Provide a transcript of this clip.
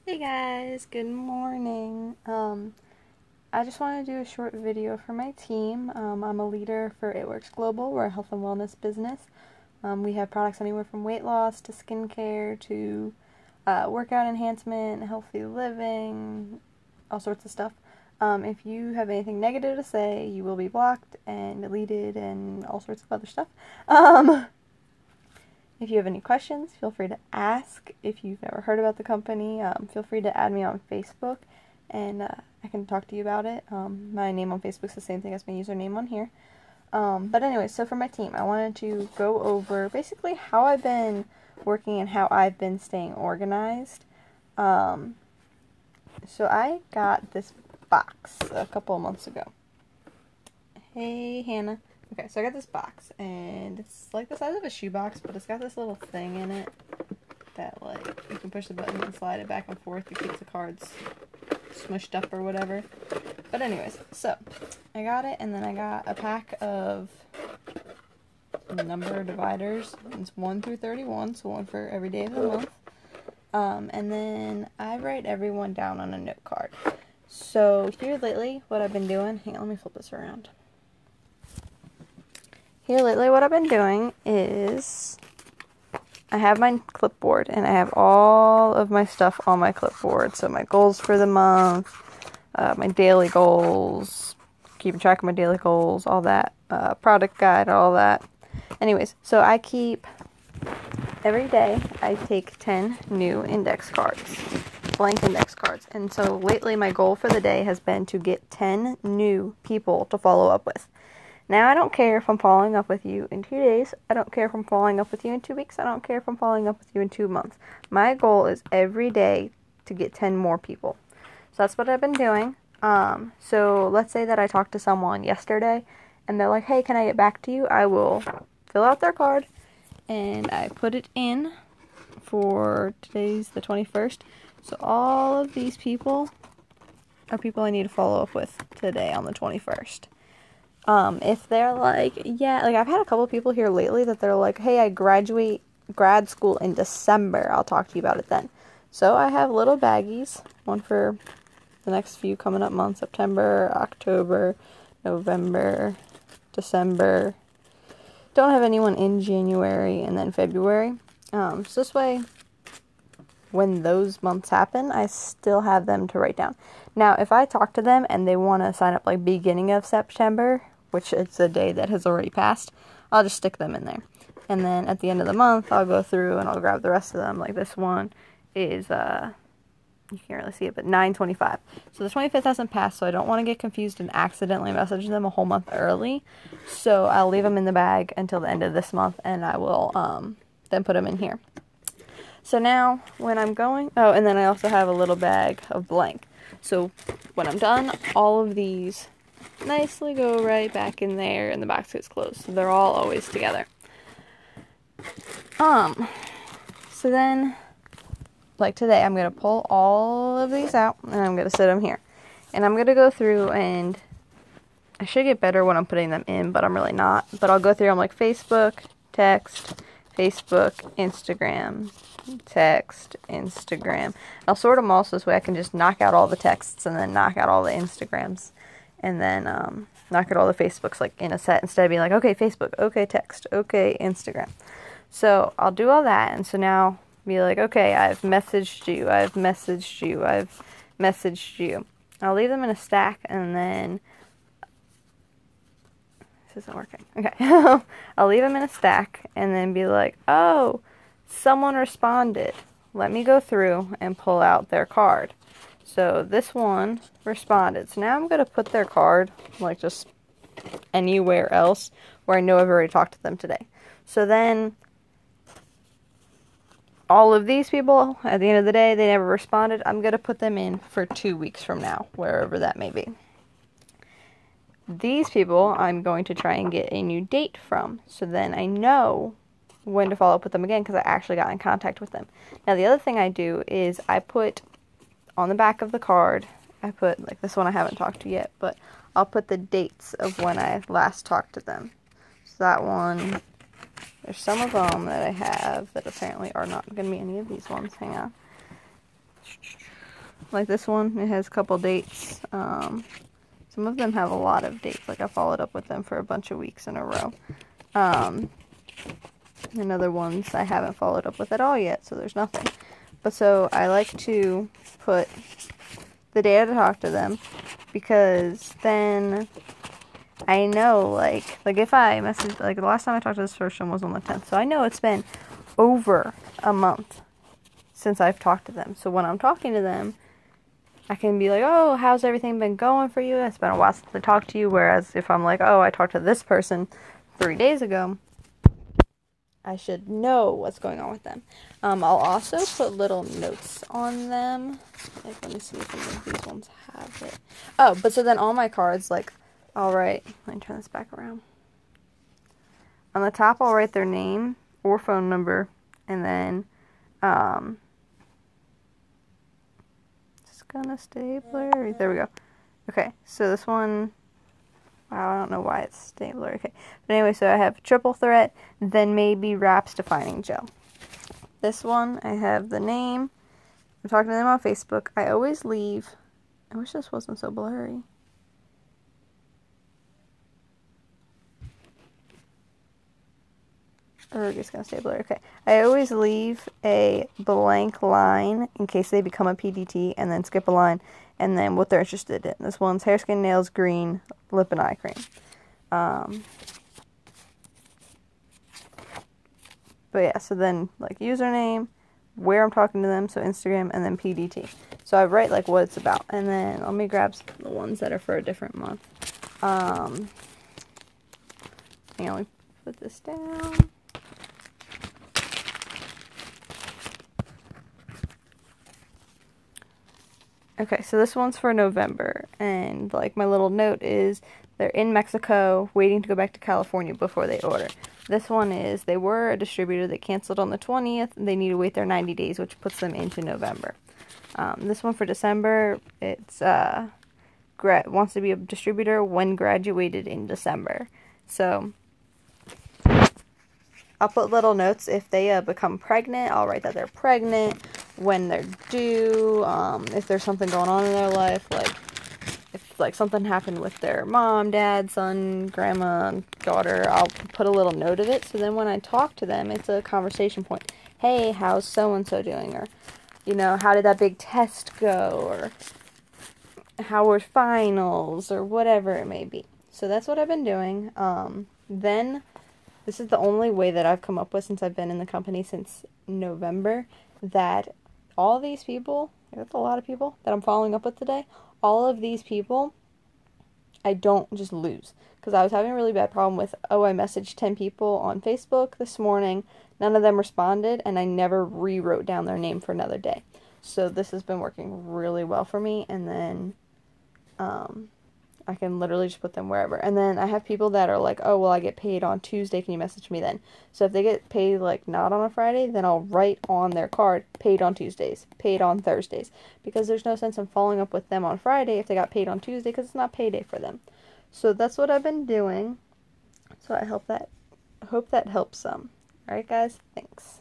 Hey guys, good morning. I just want to do a short video for my team. I'm a leader for It Works Global. We're a health and wellness business. We have products anywhere from weight loss to skincare to workout enhancement, healthy living, all sorts of stuff. If you have anything negative to say, you will be blocked and deleted and all sorts of other stuff. If you have any questions, feel free to ask. If you've never heard about the company, feel free to add me on Facebook, and I can talk to you about it. My name on Facebook is the same thing as my username on here. But anyway, so for my team, I wanted to go over basically how I've been working and how I've been staying organized. So I got this box a couple of months ago. Hey, Hannah. Okay, so I got this box, and it's like the size of a shoebox, but it's got this little thing in it that, like, you can push the button and slide it back and forth to keep the cards smushed up or whatever. But anyways, so I got it, and then I got a pack of number dividers. It's 1 through 31, so one for every day of the month. And then I write everyone down on a note card. So here lately, what I've been doing, hang on, let me flip this around. Here lately what I've been doing is I have my clipboard and I have all of my stuff on my clipboard. So my goals for the month, my daily goals, keeping track of my daily goals, all that, product guide, all that. Anyways, so I keep, every day I take 10 new index cards, blank index cards. And so lately my goal for the day has been to get 10 new people to follow up with. Now, I don't care if I'm following up with you in 2 days. I don't care if I'm following up with you in 2 weeks. I don't care if I'm following up with you in 2 months. My goal is every day to get 10 more people. So that's what I've been doing. So let's say that I talked to someone yesterday and they're like, hey, can I get back to you? I will fill out their card and I put it in for today's the 21st. So all of these people are people I need to follow up with today on the 21st. If they're like, yeah, like I've had a couple of people here lately that they're like, hey, I graduate grad school in December. I'll talk to you about it then. So I have little baggies, one for the next few coming up months, September, October, November, December. Don't have anyone in January and then February. So this way, when those months happen, I still have them to write down. Now, if I talk to them and they want to sign up like beginning of September, which it's a day that has already passed, I'll just stick them in there. And then at the end of the month, I'll go through and I'll grab the rest of them. Like this one is, you can't really see it, but 9/25. So the 25th hasn't passed, so I don't want to get confused and accidentally message them a whole month early. So I'll leave them in the bag until the end of this month, and I will then put them in here. So now, when I'm going, oh, and then I also have a little bag of blank. So when I'm done, all of these nicely go right back in there and the box gets closed. So they're all always together. So then, like today, I'm going to pull all of these out and I'm going to sit them here. And I'm going to go through and I should get better when I'm putting them in, but I'm really not. But I'll go through, I'm like Facebook, text, Facebook, Instagram, text, Instagram. I'll sort them all so this way I can just knock out all the texts and then knock out all the Instagrams and then knock out all the Facebooks like in a set instead of being like, okay, Facebook, okay, text, okay, Instagram. So I'll do all that, and so now be like, okay, I've messaged you, I've messaged you, I've messaged you. I'll leave them in a stack, and then this isn't working. Okay. I'll leave them in a stack and then be like, oh, someone responded. Let me go through and pull out their card. So this one responded. So now I'm going to put their card like just anywhere else where I know I've already talked to them today. So then all of these people, at the end of the day, they never responded. I'm going to put them in for 2 weeks from now, wherever that may be. These people, I'm going to try and get a new date from, so then I know when to follow up with them again, because I actually got in contact with them. Now, the other thing I do is I put on the back of the card, I put, like this one I haven't talked to yet, but I'll put the dates of when I last talked to them. So that one, there's some of them that I have that apparently are not going to be any of these ones. Hang on. Like this one, it has a couple dates. Some of them have a lot of dates. Like I followed up with them for a bunch of weeks in a row. And other ones I haven't followed up with at all yet, so there's nothing. But so I like to put the day I talk to them, because then I know, like if I message, like the last time I talked to this person was on the 10th, so I know it's been over a month since I've talked to them. So when I'm talking to them, I can be like, oh, how's everything been going for you? It's been a while since I talked to you. Whereas if I'm like, oh, I talked to this person 3 days ago, I should know what's going on with them. I'll also put little notes on them. Like, let me see if any of these ones have it. Oh, but so then all my cards, like, I'll write, let me turn this back around. On the top, I'll write their name or phone number, and then, just gonna stay blurry. There we go. Okay, so this one, wow, I don't know why it's staying blurry. Okay, but anyway, so I have triple threat, then maybe Wraps Defining Gel. This one, I have the name. I'm talking to them on Facebook. I always leave. I wish this wasn't so blurry. Or we're just going to stay blurry. Okay. I always leave a blank line in case they become a PDT, and then skip a line, and then what they're interested in. This one's hair, skin, nails, green, lip, and eye cream. But yeah, so then, like, username, where I'm talking to them, so Instagram, and then PDT. So I write, like, what it's about. And then let me grab the ones that are for a different month. Hang on, let me put this down. Okay, so this one's for November, and, like, my little note is they're in Mexico, waiting to go back to California before they order. This one is, they were a distributor that canceled on the 20th, and they need to wait their 90 days, which puts them into November. This one for December, it's, wants to be a distributor when graduated in December. So, I'll put little notes if they become pregnant. I'll write that they're pregnant, when they're due, if there's something going on in their life, like if like something happened with their mom, dad, son, grandma, daughter. I'll put a little note of it, so then when I talk to them, it's a conversation point. Hey, how's so-and-so doing? Or, you know, how did that big test go? Or how were finals? Or whatever it may be. So that's what I've been doing. Then this is the only way that I've come up with since I've been in the company since November, that all these people, that's a lot of people that I'm following up with today, all of these people, I don't just lose. Because I was having a really bad problem with, I messaged 10 people on Facebook this morning, none of them responded, and I never rewrote down their name for another day. So this has been working really well for me, and then, I can literally just put them wherever. And then I have people that are like, oh, well, I get paid on Tuesday. Can you message me then? So if they get paid, like, not on a Friday, then I'll write on their card, paid on Tuesdays, paid on Thursdays. Because there's no sense in following up with them on Friday if they got paid on Tuesday, because it's not payday for them. So that's what I've been doing. So I hope that helps some. Alright, guys? Thanks.